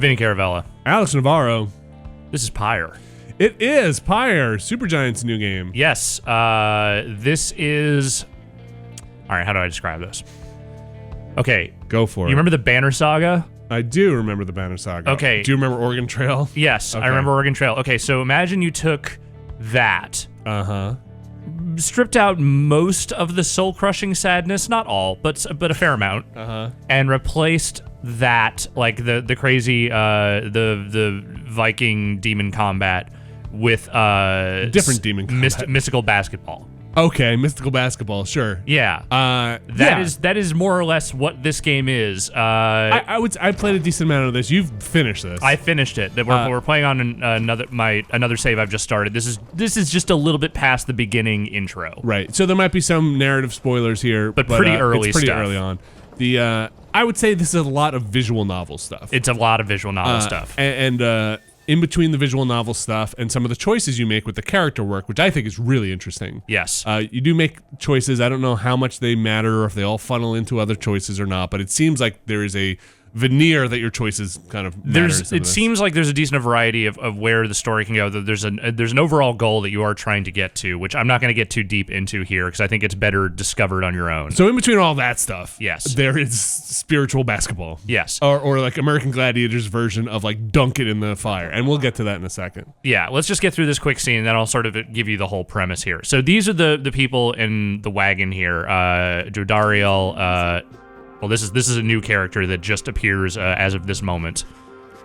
Vinny Caravella. Alex Navarro. This is Pyre. It is Pyre, Supergiant's new game. Yes. This is... All right, how do I describe this? Okay. Go for it. You remember the Banner Saga? I do remember the Banner Saga. Okay. Do you remember Oregon Trail? Yes, okay. I remember Oregon Trail. Okay, so imagine you took that... stripped out most of the soul-crushing sadness, not all, but a fair amount, and replaced that, like the crazy, the Viking demon combat with different demon combat. Mystical basketball. Okay, mystical basketball, sure. Yeah. That is more or less what this game is. I played a decent amount of this. You've finished this. I finished it. We're playing on another save I've just started. This is just a little bit past the beginning intro. Right. So there might be some narrative spoilers here, but pretty early. It's pretty stuff. early on. I would say this is a lot of visual novel stuff. It's a lot of visual novel stuff. And in between the visual novel stuff and some of the choices you make with the character work, which I think is really interesting. Yes. You do make choices. I don't know how much they matter or if they all funnel into other choices or not, but it seems like there is a veneer that your choices kind of matter. It seems like there's a decent variety of where the story can go. There's an overall goal that you are trying to get to, which I'm not going to get too deep into here because I think it's better discovered on your own. So in between all that stuff, yes, there is spiritual basketball. Yes. Or like American Gladiators version of like dunk it in the fire. And we'll get to that in a second. Yeah, let's just get through this quick scene and then I'll sort of give you the whole premise here. So these are the people in the wagon here. Jodariel, well, this is a new character that just appears as of this moment.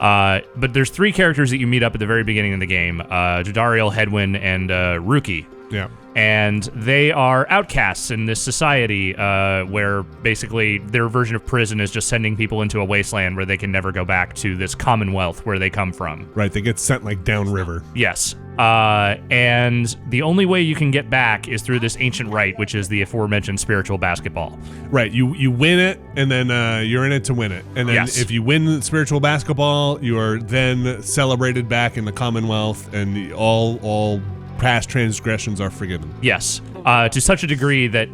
But there's three characters that you meet up at the very beginning of the game. Jodariel, Hedwyn, and Ruki. Yeah. And they are outcasts in this society where basically their version of prison is just sending people into a wasteland where they can never go back to this commonwealth where they come from. Right, they get sent like downriver. Yes. And the only way you can get back is through this ancient rite, which is the aforementioned spiritual basketball. Right, you win it, and then you're in it to win it. And then if you win spiritual basketball, you are then celebrated back in the Commonwealth, and all past transgressions are forgiven. Yes, to such a degree that,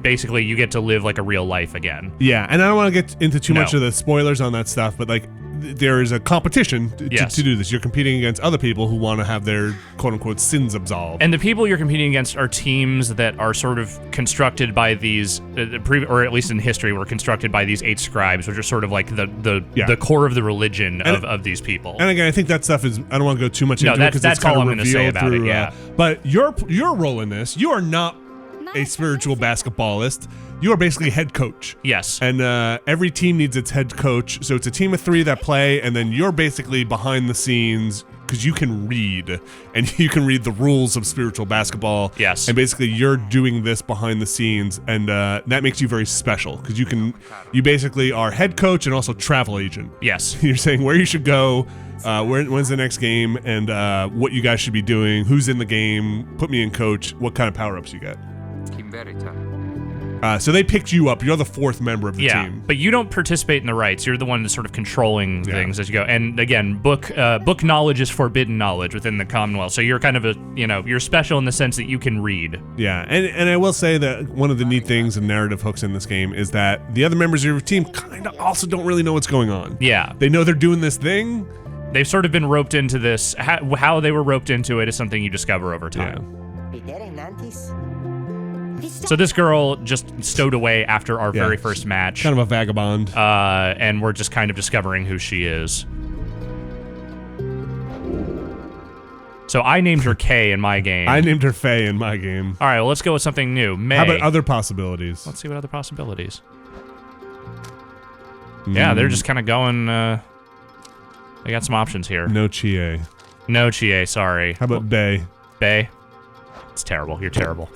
basically you get to live like a real life again. Yeah, and I don't want to get into too much of the spoilers on that stuff, but like there is a competition to do this. You're competing against other people who want to have their quote-unquote sins absolved. And the people you're competing against are teams that are sort of constructed by these, or at least in history, were constructed by these 8 scribes, which are sort of like the core of the religion of these people. And again, I think that stuff is, I don't want to go too much into it because that's it's kind all of I'm going to say about it, yeah. But your role in this, you are not a spiritual basketballist. You are basically head coach. Yes. And every team needs its head coach. So it's a team of 3 that play, and then you're basically behind the scenes because you can read, and you can read the rules of spiritual basketball. Yes. And basically you're doing this behind the scenes, and that makes you very special because you basically are head coach and also travel agent. Yes. You're saying where you should go, when's the next game, and what you guys should be doing, who's in the game, put me in coach, what kind of power-ups you get. So they picked you up. You're the 4th member of the team. Yeah, but you don't participate in the rites. You're the one that's sort of controlling things as you go. And again, book knowledge is forbidden knowledge within the Commonwealth. So you're kind of you're special in the sense that you can read. Yeah, and I will say that one of the neat things and narrative hooks in this game is that the other members of your team kind of also don't really know what's going on. Yeah. They know they're doing this thing. They've sort of been roped into this. How they were roped into it is something you discover over time. So this girl just stowed away after our very first match. Kind of a vagabond. And we're just kind of discovering who she is. So I named her Kay in my game. I named her Faye in my game. All right, well, let's go with something new. May. How about other possibilities? Let's see what other possibilities. Yeah, they're just kind of going... they got some options here. No Chie. No Chie, sorry. How about Bay? Bay? It's terrible. You're terrible.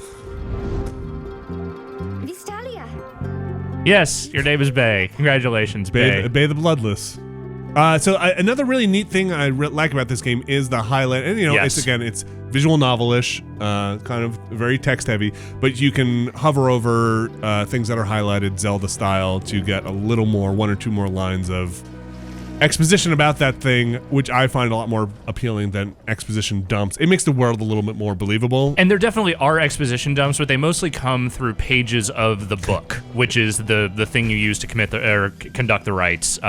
Yes, your name is Bay. Congratulations, Bay. Bay the Bloodless. So another really neat thing I like about this game is the highlight, and it's visual novelish, kind of very text heavy, but you can hover over things that are highlighted Zelda style to get a little more, 1 or 2 more lines of exposition about that thing, which I find a lot more appealing than exposition dumps. It makes the world a little bit more believable. And there definitely are exposition dumps, but they mostly come through pages of the book, which is the thing you use to conduct the rites.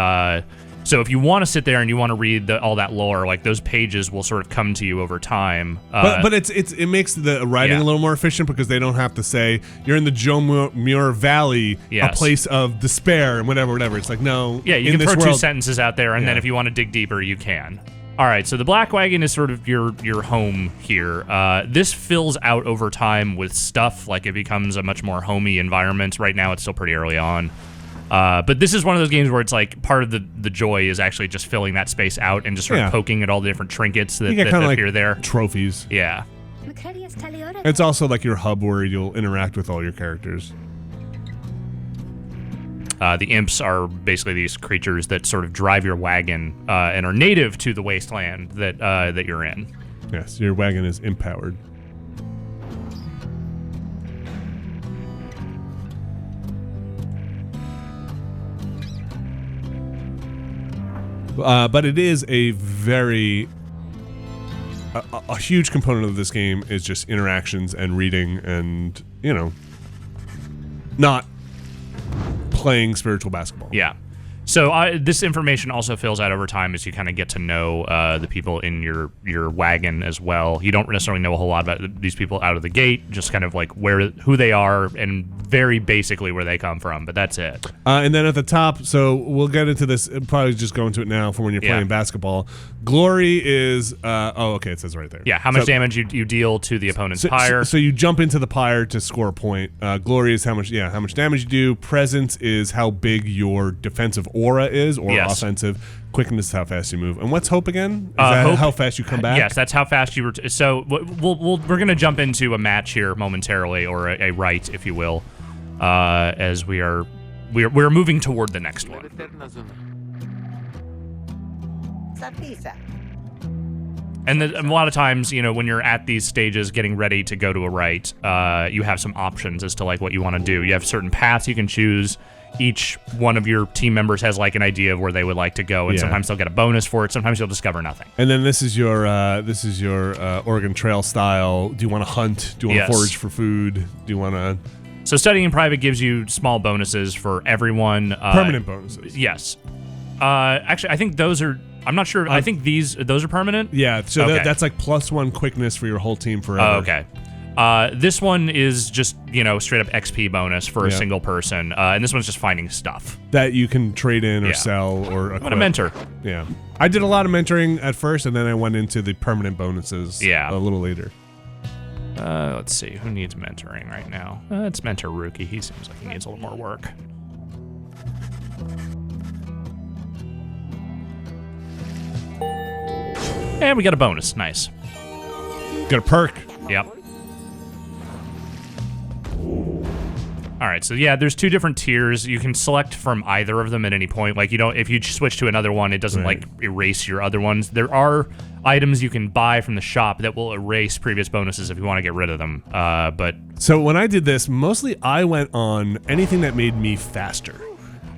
So if you want to sit there and you want to read all that lore, like those pages will sort of come to you over time. But it makes the writing a little more efficient because they don't have to say you're in the Jomur Valley, a place of despair and whatever. It's like no. Yeah, you can throw 2 sentences out there, and then if you want to dig deeper, you can. All right, so the Black Wagon is sort of your home here. This fills out over time with stuff, like it becomes a much more homey environment. Right now, it's still pretty early on. But this is one of those games where it's like part of the joy is actually just filling that space out and just sort of poking at all the different trinkets that appear there. Trophies. Yeah. It's also like your hub where you'll interact with all your characters. The imps are basically these creatures that sort of drive your wagon and are native to the wasteland that you're in. Yes, your wagon is empowered. But it is a very a huge component of this game is just interactions and reading and not playing spiritual basketball. Yeah. So this information also fills out over time as you kind of get to know the people in your wagon as well. You don't necessarily know a whole lot about these people out of the gate, just kind of like who they are and very basically where they come from, but that's it. And then at the top, so we'll get into this, probably just go into it now for when you're playing basketball. Glory is, okay, it says right there. Yeah, how much damage you deal to the opponent's pyre. So you jump into the pyre to score a point. Glory is how much damage you do. Presence is how big your defensive aura is, or offensive. Quickness is how fast you move. And what's hope again? Is that hope, how fast you come back? Yes, that's how fast you... So we're going to jump into a match here momentarily, or a rite, if you will, as we're moving toward the next one. And a lot of times, when you're at these stages getting ready to go to a rite, you have some options as to like what you want to do. You have certain paths you can choose. Each one of your team members has like an idea of where they would like to go, and sometimes they'll get a bonus for it. Sometimes you'll discover nothing. And then this is your Oregon Trail style. Do you want to hunt? Do you want to forage for food? Do you want to? So studying in private gives you small bonuses for everyone. Permanent bonuses. Yes. Actually, I think those are. I'm not sure. I think those are permanent. Yeah. So that's like +1 quickness for your whole team forever. Oh, okay. This one is just, straight up XP bonus for a single person. And this one's just finding stuff that you can trade in or sell or equip. What a mentor. Yeah. I did a lot of mentoring at first, and then I went into the permanent bonuses a little later. Let's see. Who needs mentoring right now? It's Mentor Rookie. He seems like he needs a little more work. And we got a bonus. Nice. Got a perk. Yep. All right, so there's 2 different tiers. You can select from either of them at any point. Like if you switch to another one, it doesn't like erase your other ones. There are items you can buy from the shop that will erase previous bonuses if you want to get rid of them. But so when I did this, mostly I went on anything that made me faster.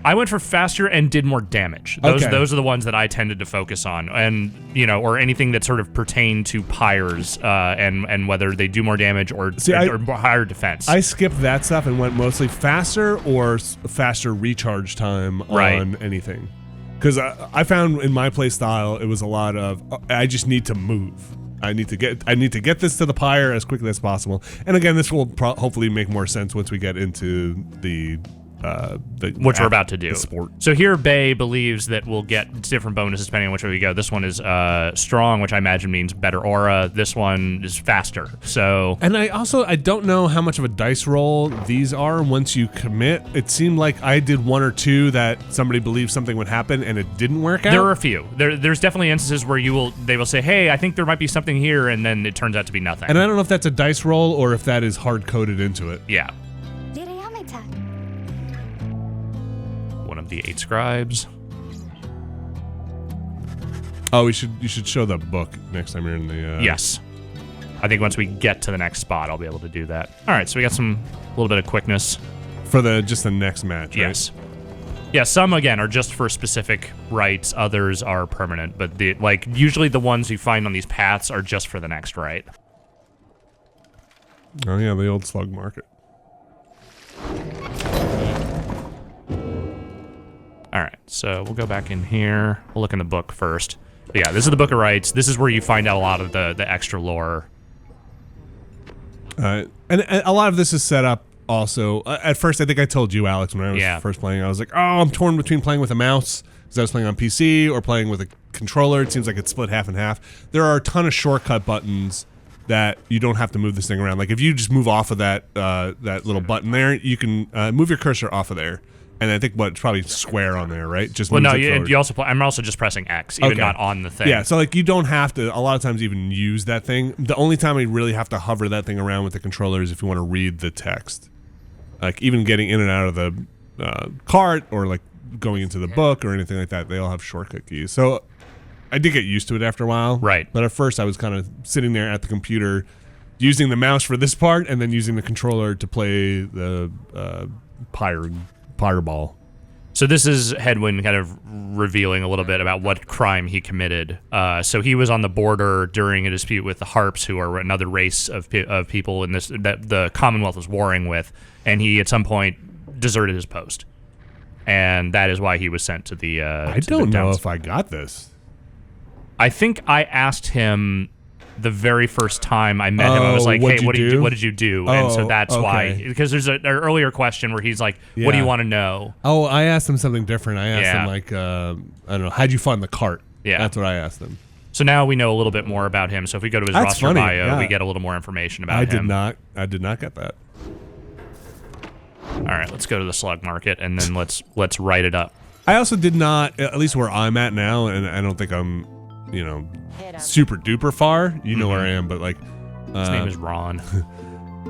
I went for faster and did more damage. Those are the ones that I tended to focus on, and or anything that sort of pertained to pyres and whether they do more damage or higher defense. I skipped that stuff and went mostly faster or faster recharge time on anything, because I found in my play style it was a lot of I just need to move. I need to get this to the pyre as quickly as possible. And again, this will hopefully make more sense once we get into the which we're about to do. Sport. So here, Bay believes that we'll get different bonuses depending on which way we go. This one is strong, which I imagine means better aura. This one is faster. So, and I don't know how much of a dice roll these are once you commit. It seemed like I did 1 or 2 that somebody believed something would happen and it didn't work out. There are a few. There's definitely instances where they will say, "Hey, I think there might be something here," and then it turns out to be nothing. And I don't know if that's a dice roll or if that is hard coded into it. Yeah. One of the 8 scribes. Oh, you should show the book next time you're in the. Yes, I think once we get to the next spot, I'll be able to do that. All right, so we got a little bit of quickness for just the next match. Right? Yes. Yeah, some again are just for specific rites. Others are permanent, but usually the ones you find on these paths are just for the next rite. Oh yeah, the old slug market. All right, So we'll go back in here. We'll look in the book first. But yeah, this is the Book of Rites. This is where you find out a lot of the extra lore. And a lot of this is set up also. At first, I think I told you, Alex, when I was first playing, I was like, oh, I'm torn between playing with a mouse, because I was playing on PC, or playing with a controller. It seems like it's split half and half. There are a ton of shortcut buttons that you don't have to move this thing around. Like if you just move off of that little button there, you can move your cursor off of there. And I think it's probably square on there, right? Just well, no, you also. I'm also just pressing X, even not on the thing. Yeah, so like you don't have to a lot of times even use that thing. The only time you really have to hover that thing around with the controller is if you want to read the text. Like even getting in and out of the cart or like going into the book or anything like that, they all have shortcut keys. So I did get used to it after a while. Right. But at first I was kind of sitting there at the computer using the mouse for this part and then using the controller to play the Pyre ball. So this is Hedwyn kind of revealing a little bit about what crime he committed. So he was on the border during a dispute with the Harps, who are another race of people in this that the Commonwealth was warring with, and he at some point deserted his post, and that is why he was sent to the. I don't know if I got this. I think I asked him the very first time I met him. I was like, "Hey, what did you do?" And so that's why, because there's an earlier question where he's like, "What do you want to know?" Oh, I asked him something different. I asked him like, I don't know, how'd you find the cart? Yeah, that's what I asked him. So now we know a little bit more about him. So if we go to his roster bio, we get a little more information about him. I did not get that. All right, let's go to the slug market and then let's write it up. I also did not, at least where I'm at now, and I don't think I'm, super duper far. You know where I am, but like, his name is Ron.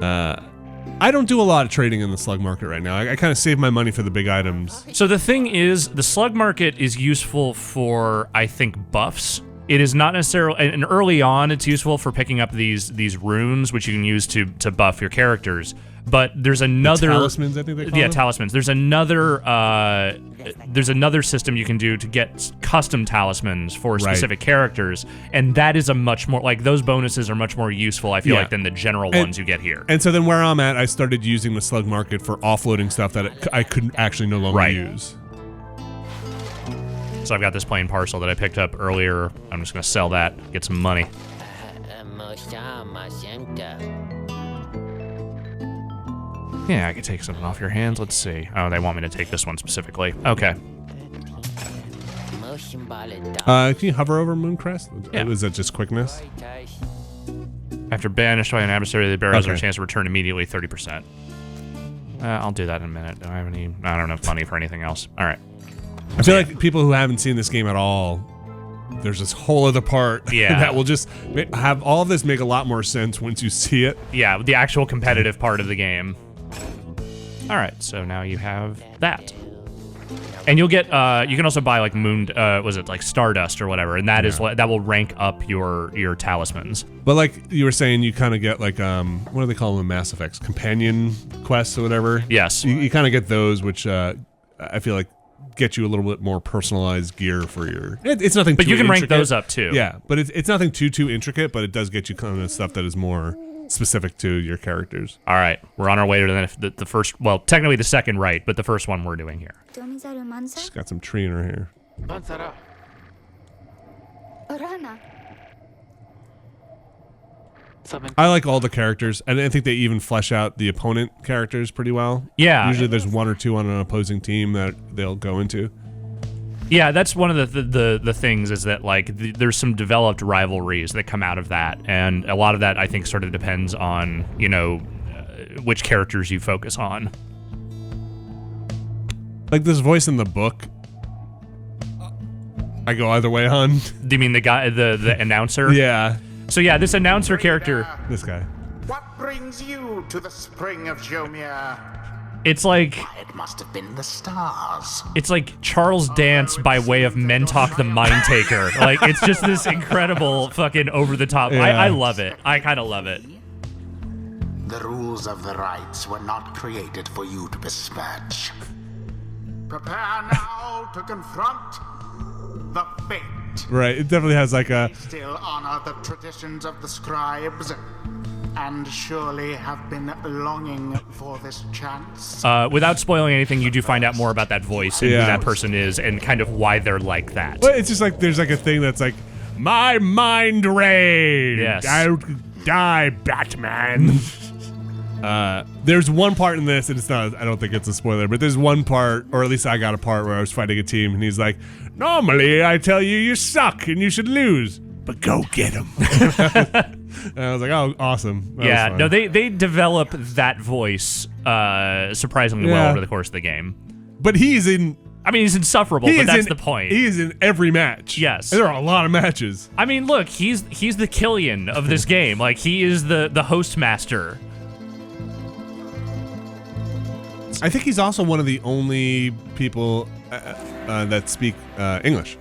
I don't do a lot of trading in the slug market right now. I kind of save my money for the big items. So the thing is, the slug market is useful for, I think, buffs. It is not necessarily, and early on, it's useful for picking up these runes, which you can use to buff your characters. But there's another talismans, I think they call them? Talismans. There's another system you can do to get custom talismans for specific characters, and that is a much more like those bonuses are much more useful. I feel like than the general ones you get here. And so then where I'm at, I started using the slug market for offloading stuff that I could actually no longer use. So I've got this plain parcel that I picked up earlier. I'm just gonna sell that, get some money. Yeah, I could take something off your hands. Let's see. Oh, they want me to take this one specifically. Okay. Can you hover over Mooncrest? Yeah. Is that just quickness? After banished by an adversary, the bearer has a chance to return immediately 30%. I'll do that in a minute. Do I have any? I don't have money for anything else. All right. I feel like people who haven't seen this game at all, there's this whole other part that will just have all of this make a lot more sense once you see it. Yeah, the actual competitive part of the game. All right, so now you have that. And you'll get, you can also buy like was it like Stardust or whatever, and that is that will rank up your talismans. But like you were saying, you kind of get like, what do they call them in Mass Effects? Companion quests or whatever? Yes. You kind of get those, which I feel like get you a little bit more personalized gear for your. It's nothing. But too you can intricate. rank those up too. Yeah, but it's nothing too intricate. But it does get you kind of stuff that is more specific to your characters. All right, we're on our way to the first. Well, technically the second rite, but the first one we're doing here. She's got some tree in her hair. I like all the characters, and I think they even flesh out the opponent characters pretty well. Yeah. Usually there's one or two on an opposing team that they'll go into. Yeah, that's one of the things is that like there's some developed rivalries that come out of that, and a lot of that I think sort of depends on which characters you focus on. Like this voice in the book, I go either way on. Do you mean the guy, the announcer? Yeah. So yeah, this announcer character. This guy. What brings you to the spring of Jomia? It's like It must have been the stars. it's like Charles Dance by way of Mentok the Mind Taker. Like it's just this incredible fucking over the top. Yeah. I love it. I kind of love it. The rules of the rites were not created for you to besmirch. Prepare now to confront the fate. Right. It definitely has like a. Still honor the traditions of the scribes. and surely have been longing for this chance. Without spoiling anything, you do find out more about that voice and who that person is and kind of why they're like that. But it's just like there's like a thing that's like, my mind reign. Yes. I die, Batman. There's one part in this, and it's not, I don't think it's a spoiler, but there's one part, or at least I got a part where I was fighting a team, and he's like, normally I tell you you suck and you should lose, but go get him. And I was like, oh, awesome. That was fun. No, they develop that voice surprisingly well over the course of the game. But he's insufferable, but that's the point. He is in every match. Yes. And there are a lot of matches. I mean, look, he's the Killian of this game. Like, he is the host master. I think he's also one of the only people that speak English.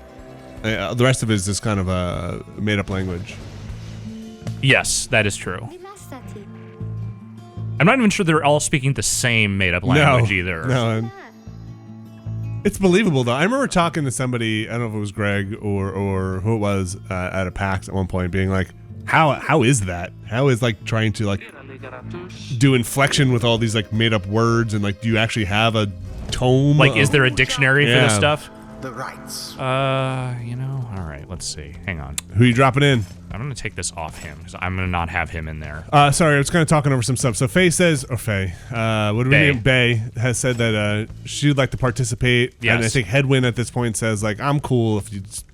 The rest of it is just kind of a made-up language. Yes, that is true. I'm not even sure they're all speaking the same made-up language either. No. It's believable, though. I remember talking to somebody, I don't know if it was Greg or who it was, at a PAX at one point, being like, how is that? How is, like, trying to, like, do inflection with all these, like, made-up words, and, like, do you actually have a tome? Like, is there a dictionary for this stuff? The rites. All right, let's see. Hang on. Who are you dropping in? I'm going to take this off him, because I'm going to not have him in there. Sorry, I was kind of talking over some stuff. So Faye says, what do we name? Bae has said that she would like to participate. Yes. And I think Headwind at this point says, like, I'm cool if you just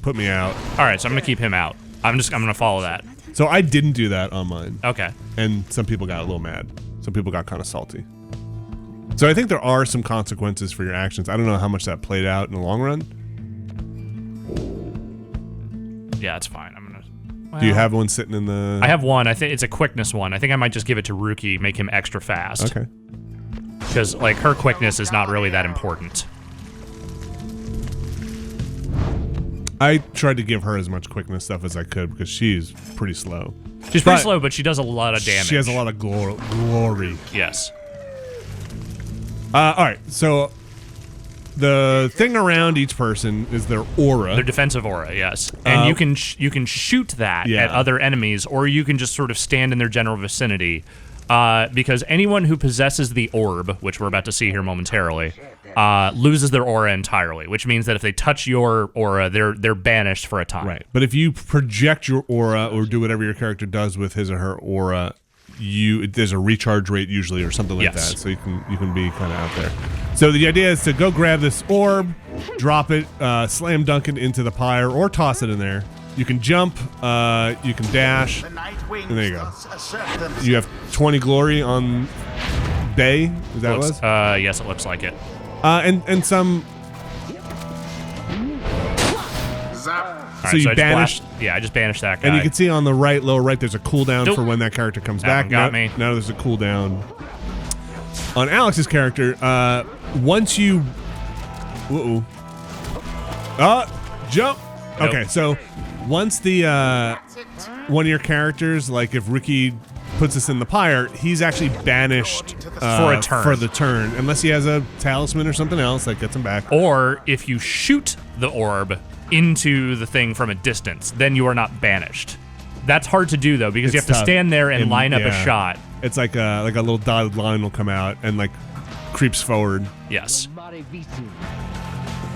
put me out. All right, so I'm going to keep him out. I'm going to follow that. So I didn't do that on mine. Okay. And some people got a little mad. Some people got kind of salty. So I think there are some consequences for your actions. I don't know how much that played out in the long run. Yeah, it's fine. Do you have one sitting in the... I have one. I think it's a quickness one. I think I might just give it to Ruki, make him extra fast. Okay. Because, like, her quickness is not really that important. I tried to give her as much quickness stuff as I could because she's pretty slow. She's pretty slow, but she does a lot of damage. She has a lot of glory. Yes. All right, so the thing around each person is their aura. Their defensive aura, yes. And you can shoot that at other enemies, or you can just sort of stand in their general vicinity. Because anyone who possesses the orb, which we're about to see here momentarily, loses their aura entirely, which means that if they touch your aura, they're banished for a time. Right. But if you project your aura or do whatever your character does with his or her aura, there's a recharge rate usually or something like that, so you can be kind of out there. So the idea is to go grab this orb, drop it, slam dunk it into the pyre, or toss it in there. You can jump, you can dash, and there you go. You have 20 glory on Bae. Is that what it was? Yes, it looks like it. And some. Right, so you banished. I just banished that guy. And you can see on the lower right, there's a cooldown for when that character comes back. Got me. Now there's a cooldown. On Alex's character, once you. Jump. Nope. Okay, so once the one of your characters, like if Ricky puts us in the pyre, he's actually banished for a turn. For the turn, unless he has a talisman or something else that gets him back. Or if you shoot the orb into the thing from a distance, then you are not banished. That's hard to do though, because you have to stand there and line up a shot. It's like a little dotted line will come out and like creeps forward. Yes.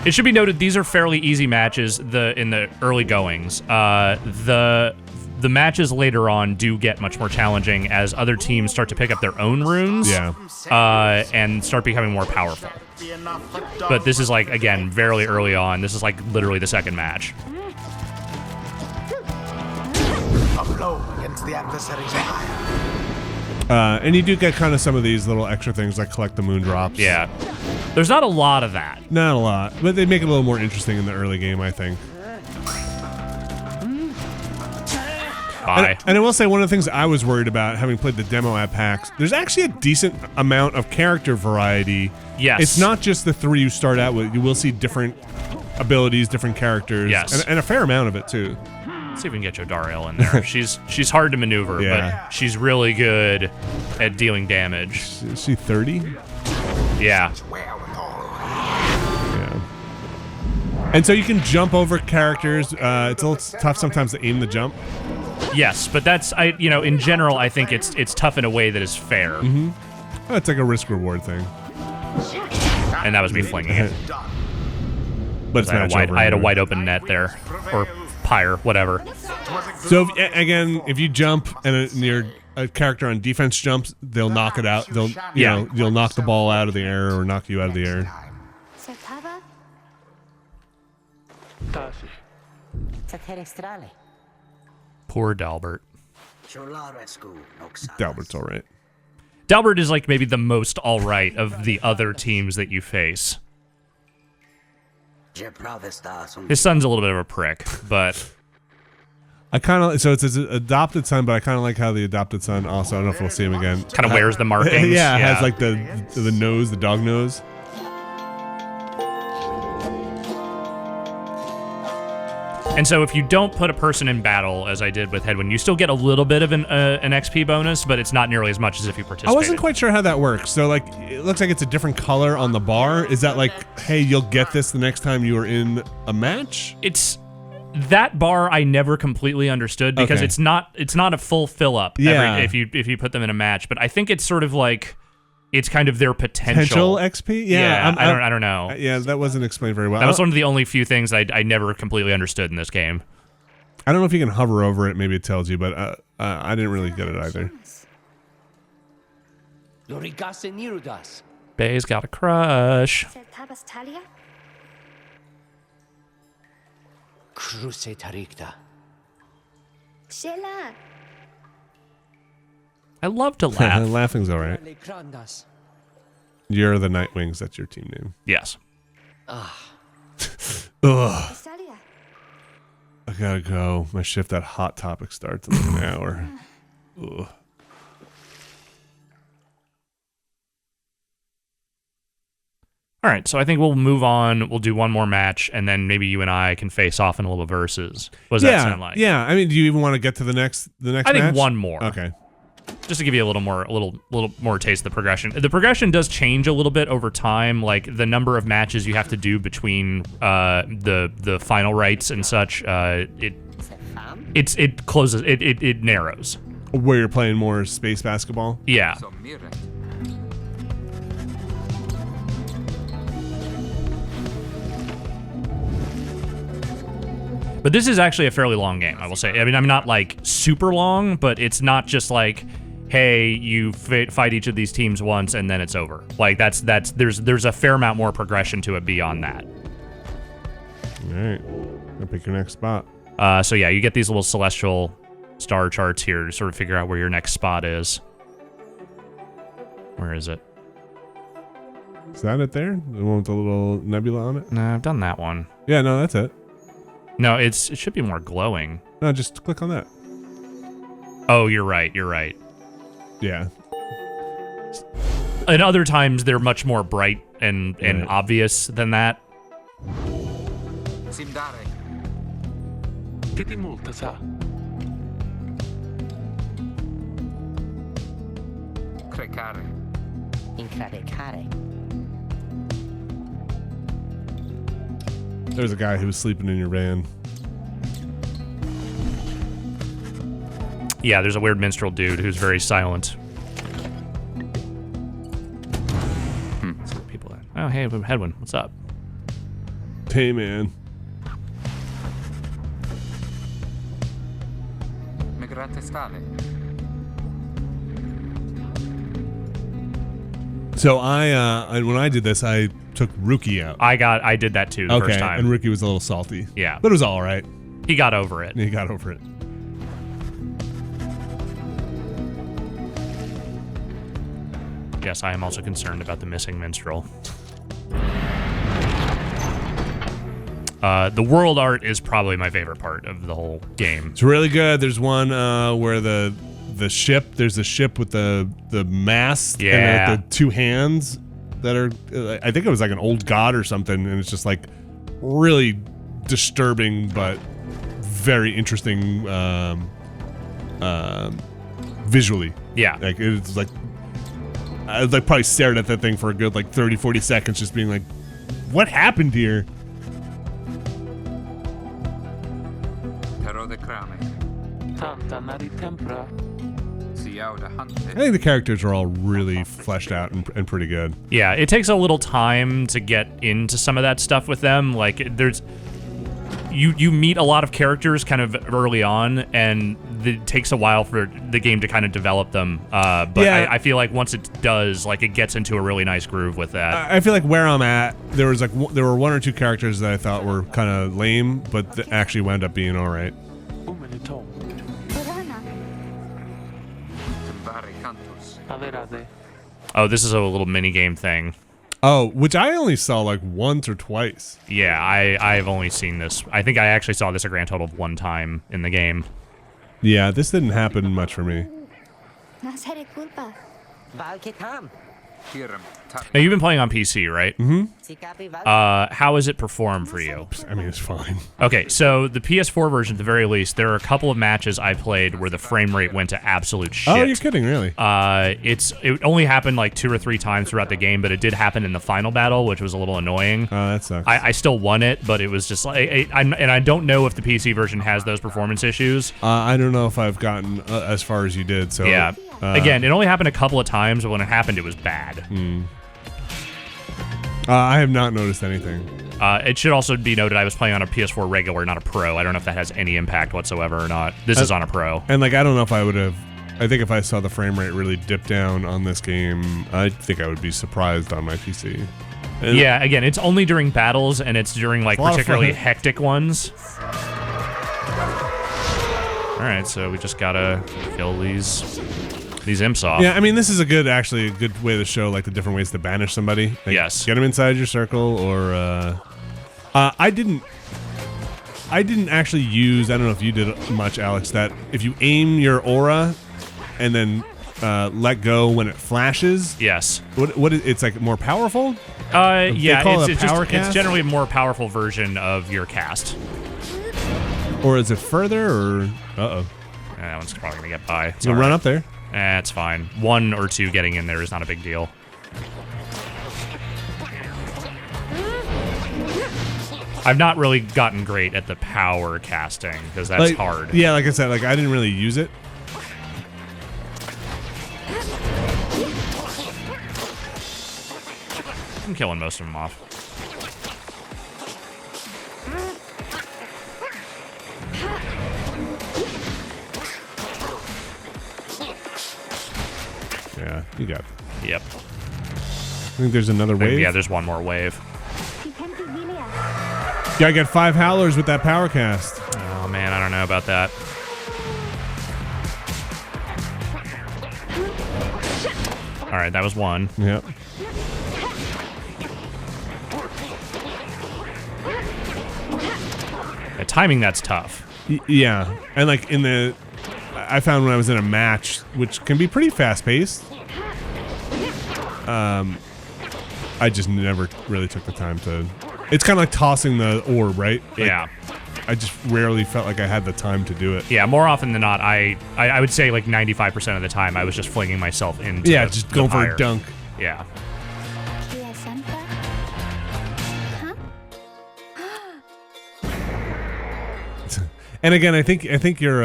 It should be noted these are fairly easy matches in the early goings. The matches later on do get much more challenging as other teams start to pick up their own runes and start becoming more powerful. But this is like, again, very early on. This is like literally the second match. A blow against the adversary's fire. And you do get kind of some of these little extra things like collect the moon drops. Yeah. There's not a lot of that. Not a lot, but they make it a little more interesting in the early game, I think. Bye. And I will say one of the things I was worried about, having played the demo at PAX, there's actually a decent amount of character variety. Yes. It's not just the 3 you start out with. You will see different abilities, different characters. Yes. And a fair amount of it, too. Let's see if we can get Jodariel in there. She's hard to maneuver, but she's really good at dealing damage. Is she 30? Yeah. And so you can jump over characters. It's a little tough sometimes to aim the jump. Yes, but that's in general, I think it's tough in a way that is fair. Well, it's like a risk reward thing. And that was me flinging it. But it's I had a wide open net there, or pyre, whatever. So if you jump and a character on defense jumps, they'll knock it out. You'll knock the ball out of the air or knock you out of the air. Poor Dalbert. Dalbert's all right. Dalbert is like maybe the most all right of the other teams that you face. His son's a little bit of a prick, but I kind of it's his adopted son, but I kind of like how the adopted son also. I don't know if we'll see him again. Kind of wears the markings. Yeah, has like the nose, the dog nose. And so if you don't put a person in battle, as I did with Hedwyn, you still get a little bit of an XP bonus, but it's not nearly as much as if you participated. I wasn't quite sure how that works. So like, it looks like it's a different color on the bar. Is that like, hey, you'll get this the next time you are in a match? It's that bar I never completely understood because it's not a full fill up. Yeah. If you put them in a match, but I think it's sort of like. It's kind of their potential XP. Yeah, I don't know. Yeah, that wasn't explained very well. That was one of the only few things I never completely understood in this game. I don't know if you can hover over it. Maybe it tells you, but I didn't really get it either. Bay's got a crush. I love to laugh. Laughing's all right. You're the Nightwings. That's your team name. Yes. Ugh. I gotta go. My shift at Hot Topic starts in like an hour. Ugh. All right, so I think we'll move on. We'll do one more match, and then maybe you and I can face off in a little versus. What does that sound like? Yeah. I mean, do you even want to get to the next match? I think one more. Okay. Just to give you a little more taste of the progression. The progression does change a little bit over time, like the number of matches you have to do between the final rites and such. It closes. It narrows. Where you're playing more space basketball. Yeah. But this is actually a fairly long game, I will say. I mean, I'm not like super long, but it's not just like, hey, you fight each of these teams once and then it's over. Like there's a fair amount more progression to it beyond that. All right, I'll pick your next spot. So yeah, you get these little celestial star charts here to sort of figure out where your next spot is. Where is it? Is that it there? The one with the little nebula on it? No, I've done that one. Yeah, no, that's it. No, it should be more glowing. No, just click on that. Oh, you're right. Yeah. And other times they're much more bright and obvious than that. There's a guy who was sleeping in your van. Yeah, there's a weird minstrel dude who's very silent. So people. Oh, hey, Hedwyn, what's up? Hey, man. So when I did this, I took Rookie out. I did that too the first time. And Rookie was a little salty. Yeah. But it was all right. He got over it. He got over it. Yes, I am also concerned about the missing minstrel. The world art is probably my favorite part of the whole game. It's really good. There's one where there's a ship with the mast and the two hands that are, I think it was like an old god or something, and it's just like really disturbing but very interesting visually. Yeah. Like it's like I was like probably stared at that thing for a good like 30-40 seconds just being like, what happened here? I think the characters are all really fleshed out and pretty good. Yeah, it takes a little time to get into some of that stuff with them. Like, there's... You meet a lot of characters kind of early on, and it takes a while for the game to kind of develop them. But yeah. I feel like once it does, like, it gets into a really nice groove with that. I feel like where I'm at, there were one or two characters that I thought were kind of lame, but actually wound up being all right. Oh, this is a little mini game thing. Oh, which I only saw like once or twice. Yeah, I've only seen this. I think I actually saw this a grand total of one time in the game. Yeah, this didn't happen much for me. Now, you've been playing on PC, right? Mm-hmm. How has it performed for you? I mean, it's fine. Okay, so the PS4 version, at the very least, there are a couple of matches I played where the frame rate went to absolute shit. Oh, you're kidding, really? It only happened like 2 or 3 times throughout the game, but it did happen in the final battle, which was a little annoying. Oh, that sucks. I still won it, but it was just like... and I don't know if the PC version has those performance issues. I don't know if I've gotten as far as you did, so... Yeah. Again, it only happened a couple of times, but when it happened, it was bad. I have not noticed anything. It should also be noted I was playing on a PS4 regular, not a Pro. I don't know if that has any impact whatsoever or not. This is on a Pro. And, like, I don't know if I would have... I think if I saw the frame rate really dip down on this game, I think I would be surprised on my PC. And yeah, again, it's only during battles, and it's during, like, particularly hectic ones. Alright, so we just gotta kill these imps off. Yeah, I mean, this is actually a good way to show, like, the different ways to banish somebody. Like, yes. Get them inside your circle, or, I didn't actually use, I don't know if you did much, Alex, that if you aim your aura and then let go when it flashes. Yes. It's like more powerful? Yeah, it's it's generally a more powerful version of your cast. Or is it further, or... Uh-oh. That one's probably gonna get by. You'll run up there? It's fine. 1 or 2 getting in there is not a big deal. I've not really gotten great at the power casting, because that's hard. Yeah, like I said, like I didn't really use it. I'm killing most of them off. Yeah, you got it. Yep. I think there's another wave. Yeah, there's one more wave. Yeah, I got 5 howlers with that power cast. Oh man, I don't know about that. All right, that was 1. Yep. The timing, that's tough. Yeah, and like I found when I was in a match, which can be pretty fast-paced, I just never really took the time to... It's kind of like tossing the orb, right? Like, yeah. I just rarely felt like I had the time to do it. Yeah, more often than not, I would say like 95% of the time I was just flinging myself into just going for a dunk. Yeah. And again, I think you're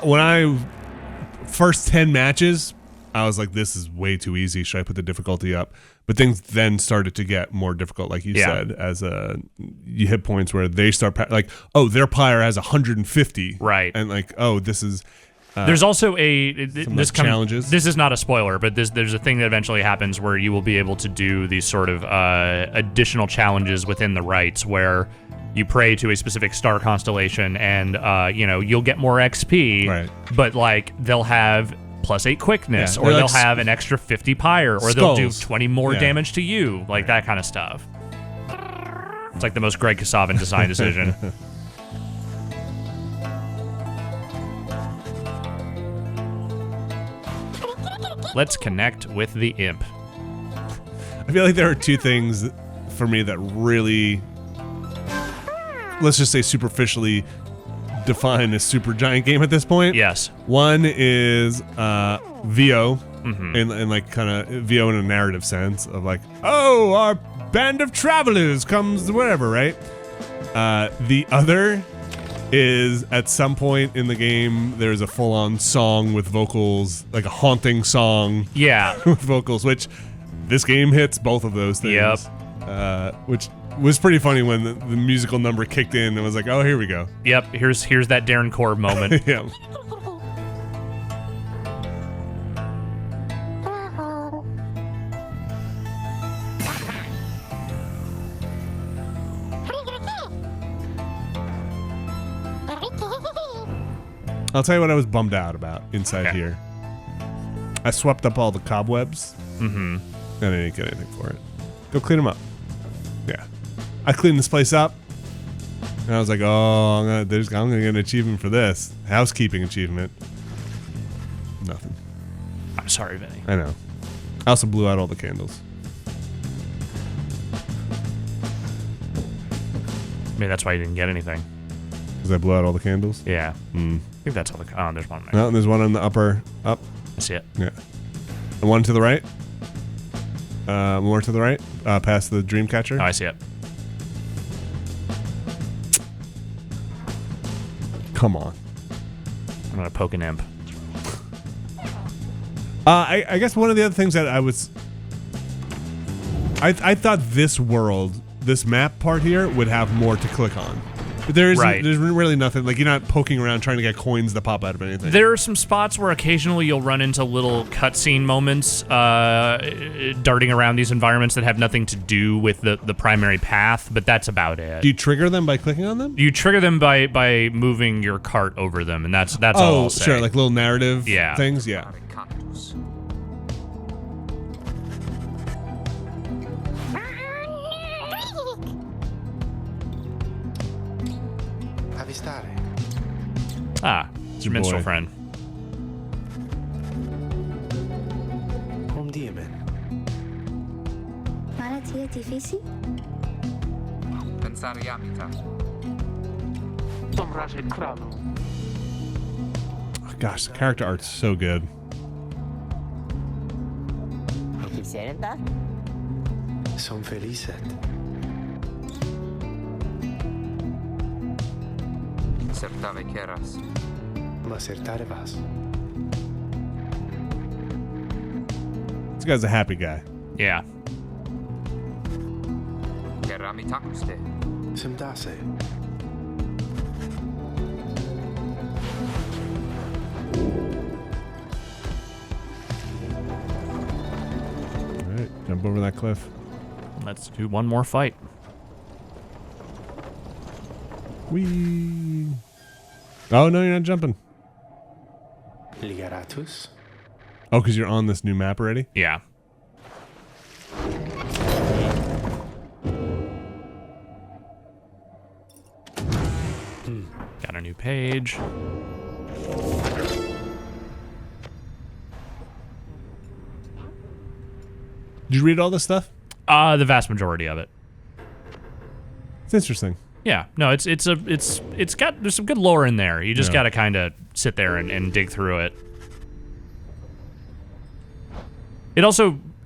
when I first 10 matches, I was like, this is way too easy. Should I put the difficulty up? But things then started to get more difficult, like you said, as you hit points where they start like, oh, their Pyre has 150, right? And like, oh, this is. There's also challenges. This is not a spoiler, but there's a thing that eventually happens where you will be able to do these sort of additional challenges within the rites where you pray to a specific star constellation and you'll get more XP, right? But like they'll have +8 quickness, or they'll have an extra 50 Pyre, or they'll do 20 more damage to you, like that kind of stuff. It's like the most Greg Kasavin design decision. Let's connect with the imp. I feel like there are 2 things for me that really, let's just say, superficially define a super giant game at this point. Yes. One is VO, and like kind of VO in a narrative sense of like, oh, our band of travelers comes whatever, right? The other is at some point in the game there's a full-on song with vocals, like a haunting song. Yeah. With vocals, which this game hits both of those things. Yep. Which was pretty funny when the musical number kicked in and was like, oh, here we go. Yep. Here's that Darren Korb moment. Yeah. I'll tell you what I was bummed out about inside here. I swept up all the cobwebs. Mm-hmm. And I didn't get anything for it. Go clean them up. Yeah. I cleaned this place up. And I was like, oh, I'm gonna get an achievement for this. Housekeeping achievement. Nothing. I'm sorry, Vinny. I know. I also blew out all the candles. Maybe that's why you didn't get anything. Because I blew out all the candles? Yeah. Mm. I think that's all the... Oh, there's one there. No, there's one on the upper... Up. I see it. Yeah. And one to the right. More to the right. Past the dream catcher. Oh, I see it. Come on. I'm gonna poke an imp. I guess one of the other things that I was... I thought this world, this map part here, would have more to click on. But there's really nothing. Like, you're not poking around trying to get coins that pop out of anything. There are some spots where occasionally you'll run into little cutscene moments darting around these environments that have nothing to do with the primary path, but that's about it. Do you trigger them by clicking on them? You trigger them by moving your cart over them, and that's all I'll say. Sure, like little narrative things? Yeah. Ah, it's your minstrel friend. Bom dia, man. Maravilha difícil? Pensar yamita. Oh, gosh, the character art's so good. Som felices. Acertare queras. Acertare vas. This guy's a happy guy. Yeah. Keramitakuste. Simdase. Alright, jump over that cliff. Let's do one more fight. Whee! Oh, no, you're not jumping. Ligaratus. Oh, because you're on this new map already? Yeah. Got a new page. Did you read all this stuff? The vast majority of it. It's interesting. Yeah, no, it's got there's some good lore in there. You just got to kind of sit there and dig through it.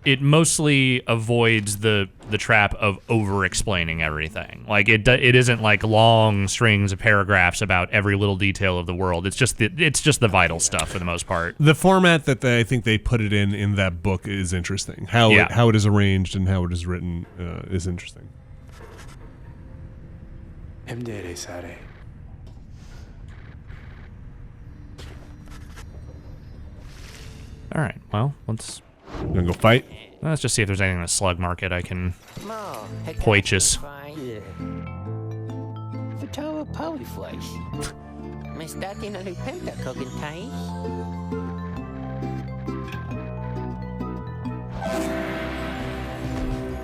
It mostly avoids the trap of over-explaining everything. Like it isn't like long strings of paragraphs about every little detail of the world. It's just the vital stuff for the most part. The format that I think they put it in that book is interesting. How it is arranged and how it is written is interesting. All right, well, let's go fight. Let's just see if there's anything in the slug market I can poiches.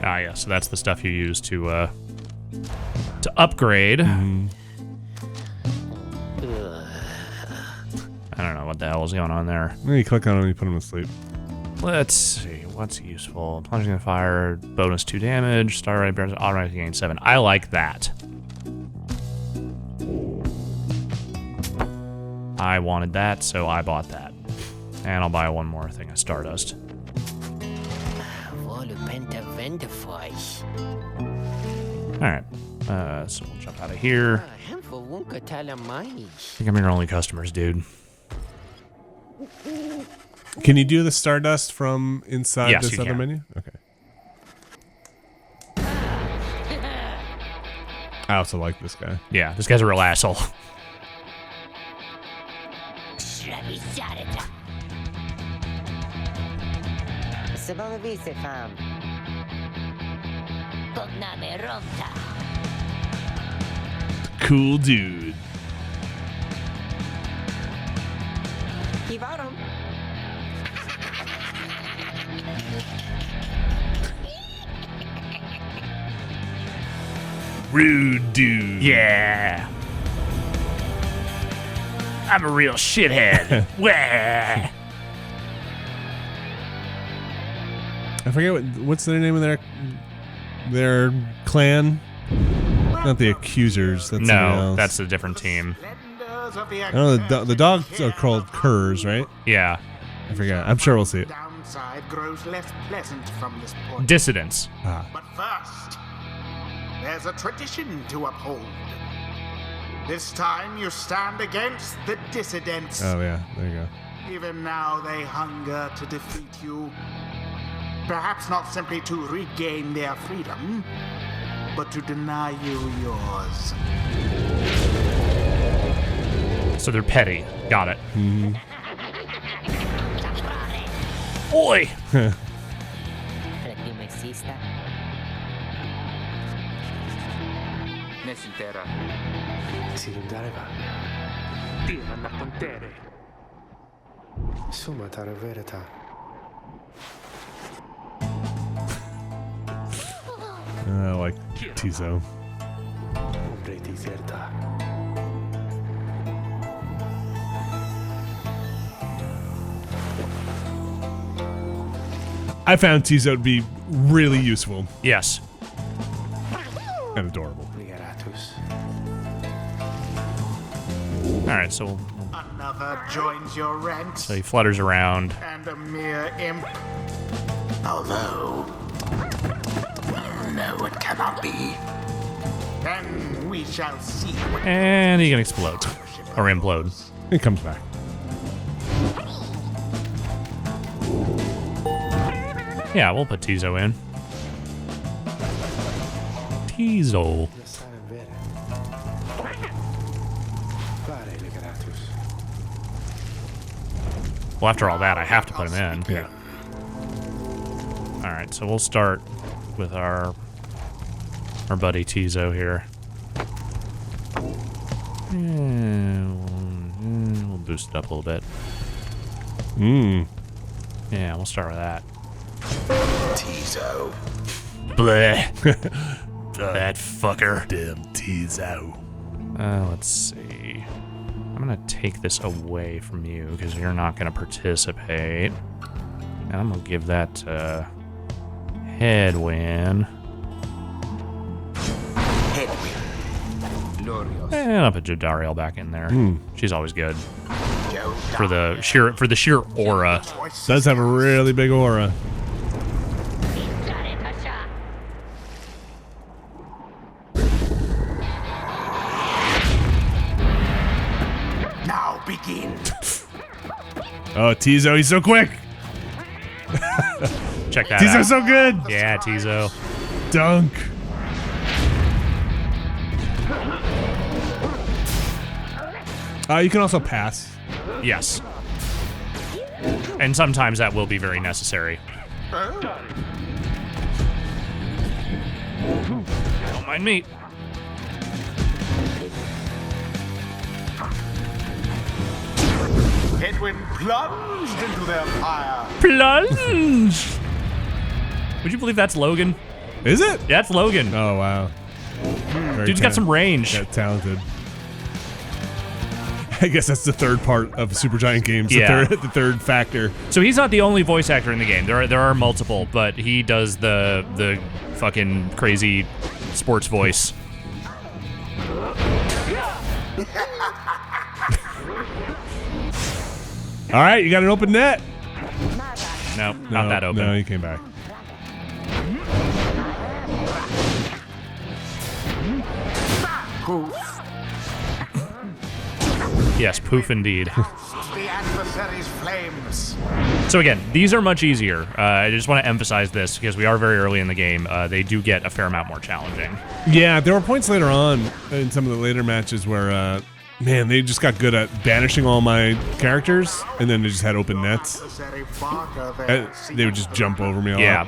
Ah, yeah, so that's the stuff you use to upgrade. Mm-hmm. I don't know what the hell is going on there. You click on him and you put him to sleep. Let's see, what's useful? Plunging the fire, bonus 2 damage, star right bears automatically gain 7. I like that. I wanted that, so I bought that. And I'll buy one more thing of Stardust. Alright. So we'll jump out of here. I think I'm your only customers, dude. Can you do the Stardust from inside Yes, this you other can. menu? Okay. I also like this guy. Yeah, this guy's a real asshole. Cool dude. Rude dude. Yeah. I'm a real shithead. Wah. I forget what's the name of their clan. Not the Accusers. That's something No, else. that's a different team. I don't know. The dogs are called curs, right? Yeah. I forget. I'm sure we'll see it. Downside grows less pleasant from this point. Dissidents. Ah. But first, there's a tradition to uphold. This time you stand against the dissidents. Oh yeah, there you go. Even now they hunger to defeat you. Perhaps not simply to regain their freedom, but to deny you yours. So they're petty. Got it. Oi! Si lundareva. Summa tara verita. I like Tizo. Ombre di certa. I found Tizo to be really useful Yes. and adorable. Liberatus. Alright, so Another joins your ranks, he flutters around. and a mere imp. Although, no, it cannot be. Then we shall see what And he can explode. Or implode. It comes back. Yeah, we'll put Tizo in. Tizo. Lasciare vere. Pare liberatus. Well, after all that, I have to put him in. Yeah. Alright, so we'll start with our buddy Tizo here. We'll boost it up a little bit. Yeah, we'll start with that. Tizo. Bleh. That fucker. Damn Tizo. Let's see. I'm gonna take this away from you because you're not gonna participate. And I'm gonna give that to Headwind. And I'll put Jodariel back in there. She's always good for the sheer aura. Does have a really big aura. Now begin. Oh, Tizo, he's so quick. Check that Tizo's out. so good. Yeah, Tizo. Dunk. You can also pass. Yes. And sometimes that will be very necessary. Don't mind me. Headwind plunged into their pyre. Plunge! Would you believe that's Logan? Is it? Yeah, that's Logan. Oh, wow. Very Dude's got some range. Yeah, talented. I guess that's the third part of Supergiant Games. Yeah. The third factor. So he's not the only voice actor in the game. There are multiple, but he does the fucking crazy sports voice. All right, you got an open net. No, not that open. No, he came back. Poof. Yes, poof indeed. The adversary's flames. So again, these are much easier. I just want to emphasize this because we are very early in the game. They do get a fair amount more challenging. Yeah, there were points later on in some of the later matches where, man, they just got good at banishing all my characters, and then they just had open nets. They would just jump over me a lot. Yeah.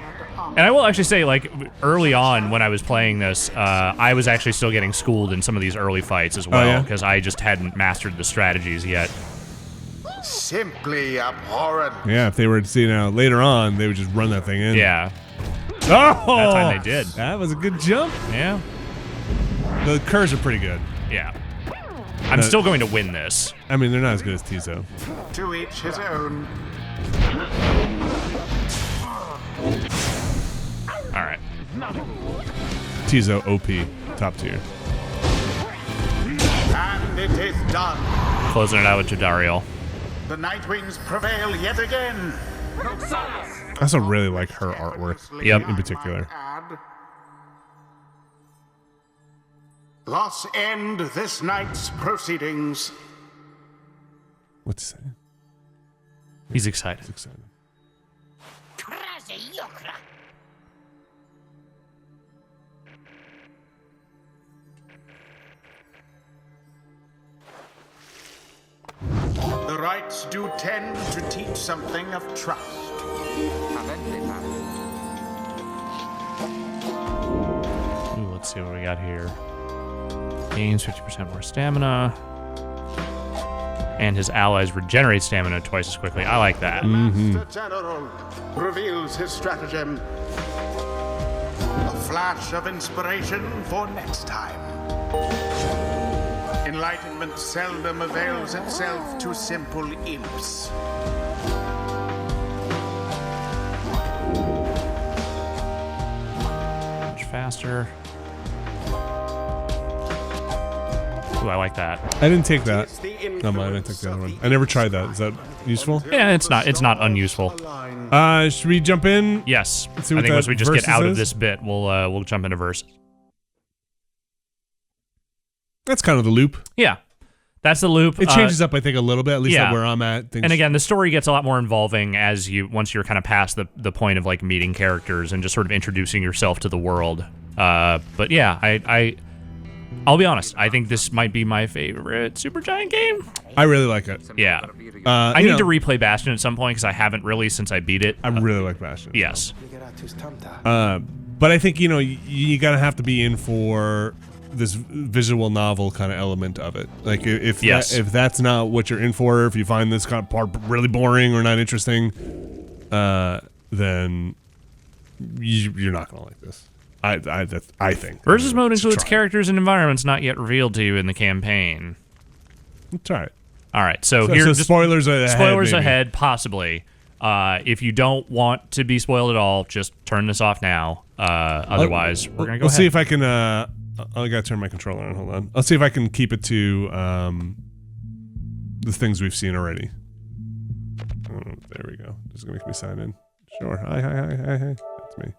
And I will actually say, like, early on when I was playing this, I was actually still getting schooled in some of these early fights as well, because I just hadn't mastered the strategies yet. Simply abhorrent. Yeah, if they were to see now later on, they would just run that thing in. Yeah. Oh! That time they did. That was a good jump. Yeah. The curves are pretty good. Yeah. I'm still going to win this. I mean, they're not as good as Tizo. To each his own. All right. Tizo OP, top tier. And it is done. Closing it out with Jodariel. The Nightwings prevail yet again. I also really like her artwork. Yep. In particular. Thus end this night's proceedings. What's he saying? He's excited. He's excited. The rites do tend to teach something of trust. Ooh, let's see what we got here. Gains 50% more stamina. And his allies regenerate stamina twice as quickly. I like that. The General reveals his stratagem. A flash of inspiration for next time. Enlightenment seldom avails itself to simple imps. Much faster. Ooh, I like that. I didn't take that. No, mine. I took the other one. I never tried that. Is that useful? Yeah, it's not unuseful. Should we jump in? Yes. Let's see I what think that once we just get versus out of is. this bit, we'll jump into verse. That's kind of the loop. Yeah. That's the loop. It changes up, I think, a little bit, at least yeah. where I'm at. Things. And again, the story gets a lot more involving once you're kind of past the point of like meeting characters and just sort of introducing yourself to the world. But yeah, I'll be honest. I think this might be my favorite Supergiant game. I really like it. Yeah. I need to replay Bastion at some point because I haven't really since I beat it. I really like Bastion. Yes. But I think, you gotta have to be in for this visual novel kind of element of it. Like if that's not what you're in for, if you find this kind of part really boring or not interesting, then you're not gonna like this. I think. Versus mode includes characters and environments not yet revealed to you in the campaign. Try it. All right, so here spoilers ahead. Spoilers maybe. ahead, possibly. If you don't want to be spoiled at all, just turn this off now. Otherwise, we're gonna go. Let's ahead. see if I can. I gotta turn my controller on. Hold on. I'll see if I can keep it to the things we've seen already. Oh, there we go. This is gonna make me sign in. Sure. Hi. That's me.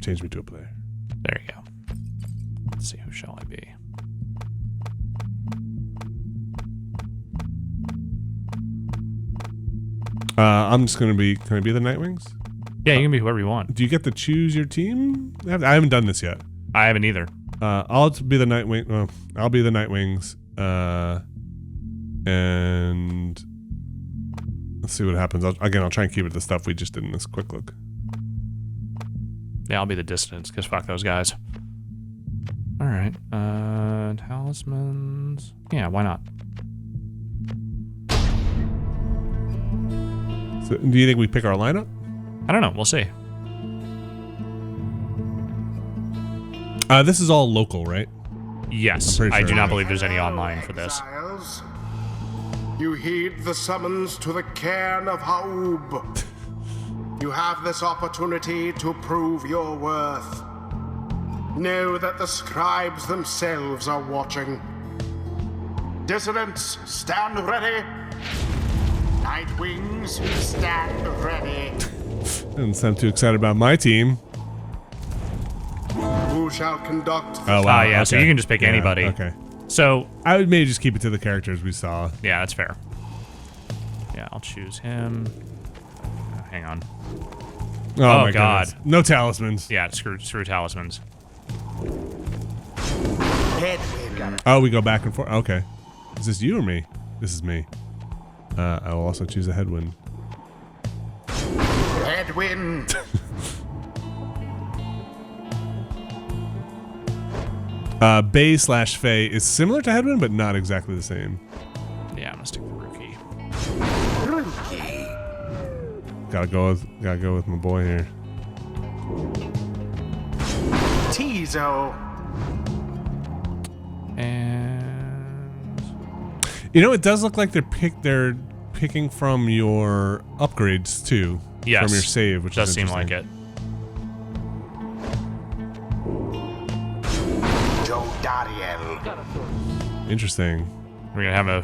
Change me to a player. There you go. Let's see, who shall I be? I'm just gonna be. Can I be the Nightwings? Yeah, you can be whoever you want. Do you get to choose your team? I haven't done this yet. I haven't either. I'll be the Nightwing. Well, I'll be the Nightwings. And let's see what happens. I'll try and keep it the stuff we just did in this quick look. Yeah, I'll be the Distance, because fuck those guys. Alright, talismans. Yeah, why not? So, do you think we pick our lineup? I don't know, we'll see. This is all local, right? Yes, I'm pretty I sure. do not believe there's any online for this. Exiles, you heed the summons to the cairn of Haub. You have this opportunity to prove your worth. Know that the scribes themselves are watching. Dissidents, stand ready. Nightwings, stand ready. Doesn't sound too excited about my team. Who shall conduct the Oh, wow. yeah, so okay. you can just pick Yeah, anybody. Okay. So, I would maybe just keep it to the characters we saw. yeah, that's fair. Yeah, I'll choose him. Hang on. Oh, my God. goodness. No talismans. Yeah, screw talismans. headwind. Oh, we go back and forth. Okay. Is this you or me? This is me. I will also choose a headwind. Headwind. Bay/Fey is similar to headwind, but not exactly the same. Yeah, I'm gonna stick with rookie. Gotta go with my boy here. Tizo. And You know, it does look like they're picking from your upgrades too. yes, From your save, which does is seem like interesting. it. Jodariel. Interesting. We're gonna have a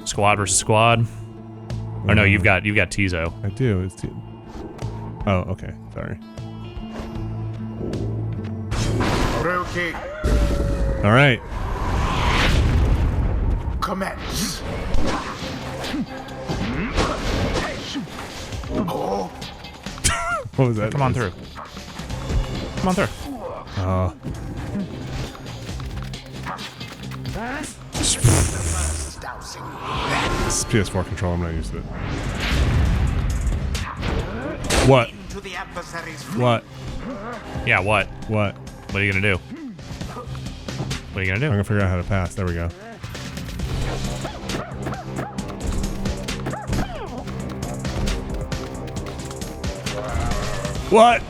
squad versus squad. Oh no, you've got Tizo. I do. Oh, okay. Sorry. Rookie. All right. Commence. Oh, What was that? Come on through. Come on through. dousing. This is PS4 control. I'm not used to it. What? To the adversary's What? Yeah, what? What? What are you gonna do? What are you gonna I'm do? gonna figure out how to pass. There we go. What?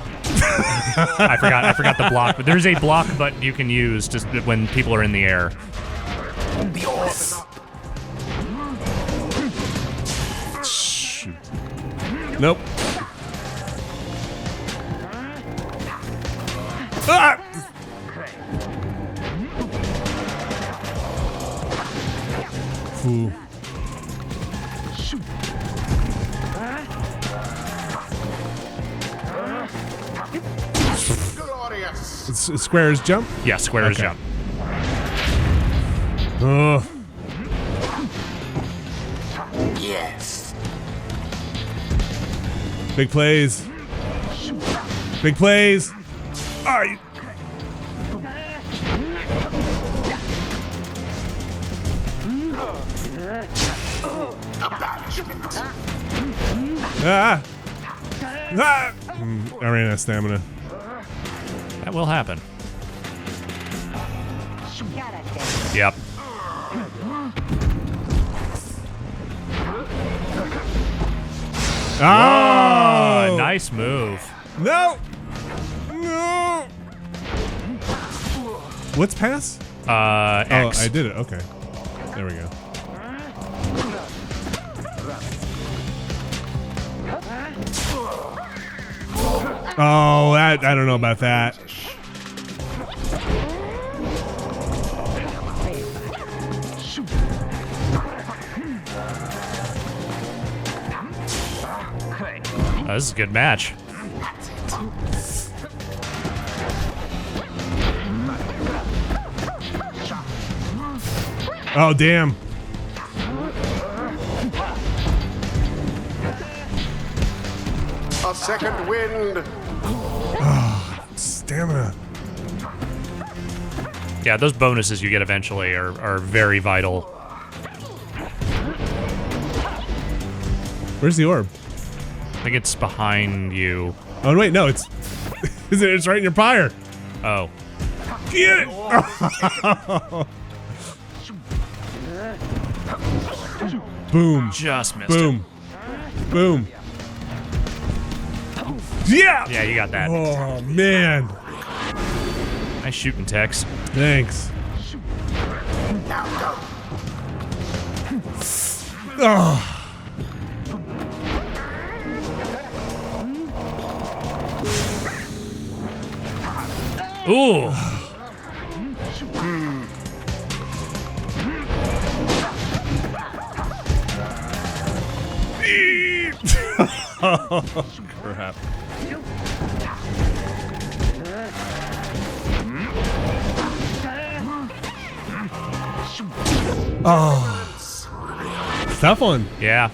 I forgot the block, but there's a block button you can use just when people are in the air. the orb up. Shoot. Nope. Ah! Ooh. Glorious. It's squares jump. Yeah, square is Okay. jump. Oh. Yes. Big plays. Big plays. Are you? Banishment. Ah. Ah. I ran out of stamina. That will happen. Yep. Oh, Nice move. No. No. What's pass? X. Oh, I did it. Okay. There we go. Oh, I don't know about that. This is a good match. Oh, damn. A second wind. Stamina. Yeah, those bonuses you get eventually are very vital. Where's the orb? I think it's behind you. Oh, wait, no, it's it's right in your pyre. Oh. Get it! Boom. Just missed it. Boom. Boom. Yeah! Yeah, you got that. Oh, man. Nice shooting, Tex. Thanks. Now go. Oh. Ooh. Oh, crap. Oh, tough one. Yeah.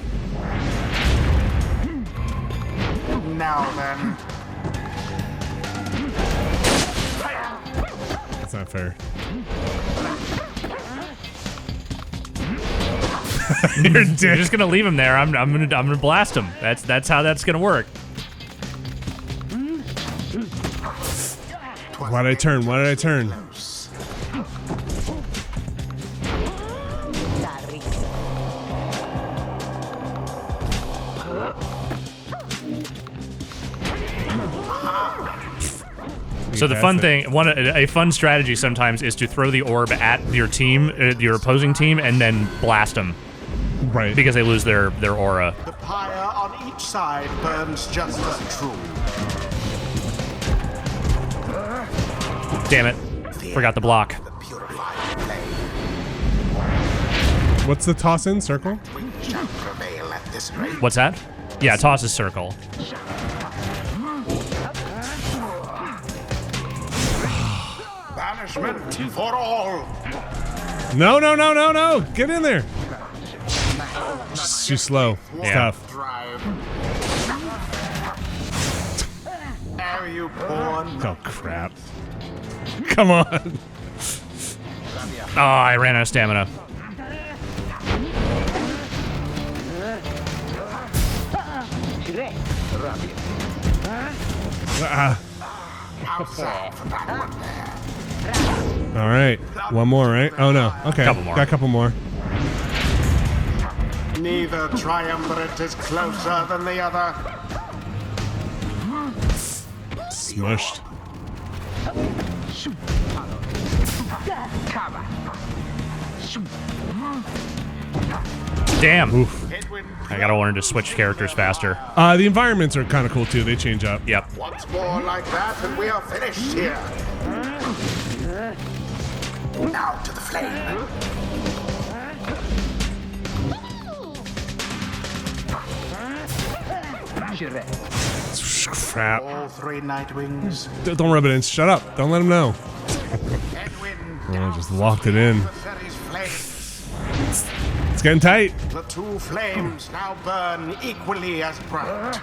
Now then. That's not fair. You're a dick. You're just gonna leave him there. I'm gonna blast him. That's how that's gonna work. Why did I turn? Why did I turn? So the fun thing, a fun strategy sometimes is to throw the orb at your team, your opposing team, and then blast them. Right. Because they lose their aura. The pyre on each side burns just as true. Damn it. Forgot the block. The purified flame. What's the toss in circle? We shall prevail at this rate. What's that? Yeah, toss is circle. Banishment for all. No, no, no, no, no. Get in there. It's too slow. It's Yeah. tough. Drive. Are you born? Oh, crap. Come on. Oh, I ran out of stamina. Outside for that one there. All right. One more, right? Oh, no. Okay. Couple more. Got a couple more. Neither triumvirate is closer than the other. Smushed. Damn. Oof. I gotta learn to switch characters faster. The environments are kind of cool, too. They change up. Yep. Once more like that, and we are finished here. Now to the flame. Crap. All three Nightwings. Don't rub it in. Shut up. Don't let them know. Edwin. Oh, just locked it in. Adversary's flame. It's getting tight. The two flames now burn equally as bright.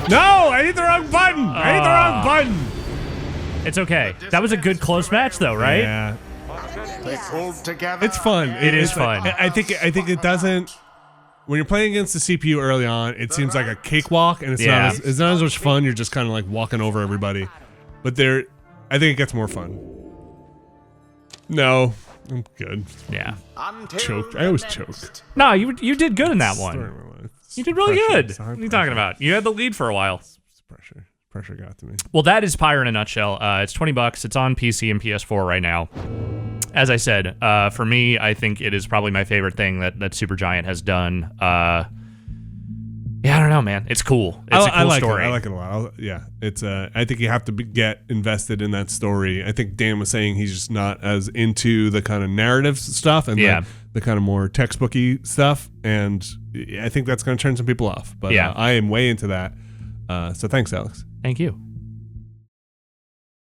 No, I hit the wrong button. I hit the wrong button. It's okay. That was a good close match, though, right? Yeah. They pulled together. It's fun. It is like- fun. I think it doesn't. When you're playing against the CPU early on, it seems like a cakewalk, and it's not as much fun. You're just kind of like walking over everybody. But I think it gets more fun. No, I'm good. Yeah. Until Choked. I the always next. choke. No, you did good in that one. Story of my life. You did really Pressure. good. It's What hard are you talking pressure. about? You had the lead for a while. It's pressure. Pressure got to me. Well, that is Pyre in a nutshell. It's $20. It's on PC and PS4 right now. As I said, for me, I think it is probably my favorite thing that Supergiant has done. Yeah, I don't know, man. It's cool. It's a cool story. I like it a lot. It's. I think you have to get invested in that story. I think Dan was saying he's just not as into the kind of narrative stuff and the kind of more textbooky stuff, and I think that's going to turn some people off. But I am way into that. So thanks, Alex. Thank you.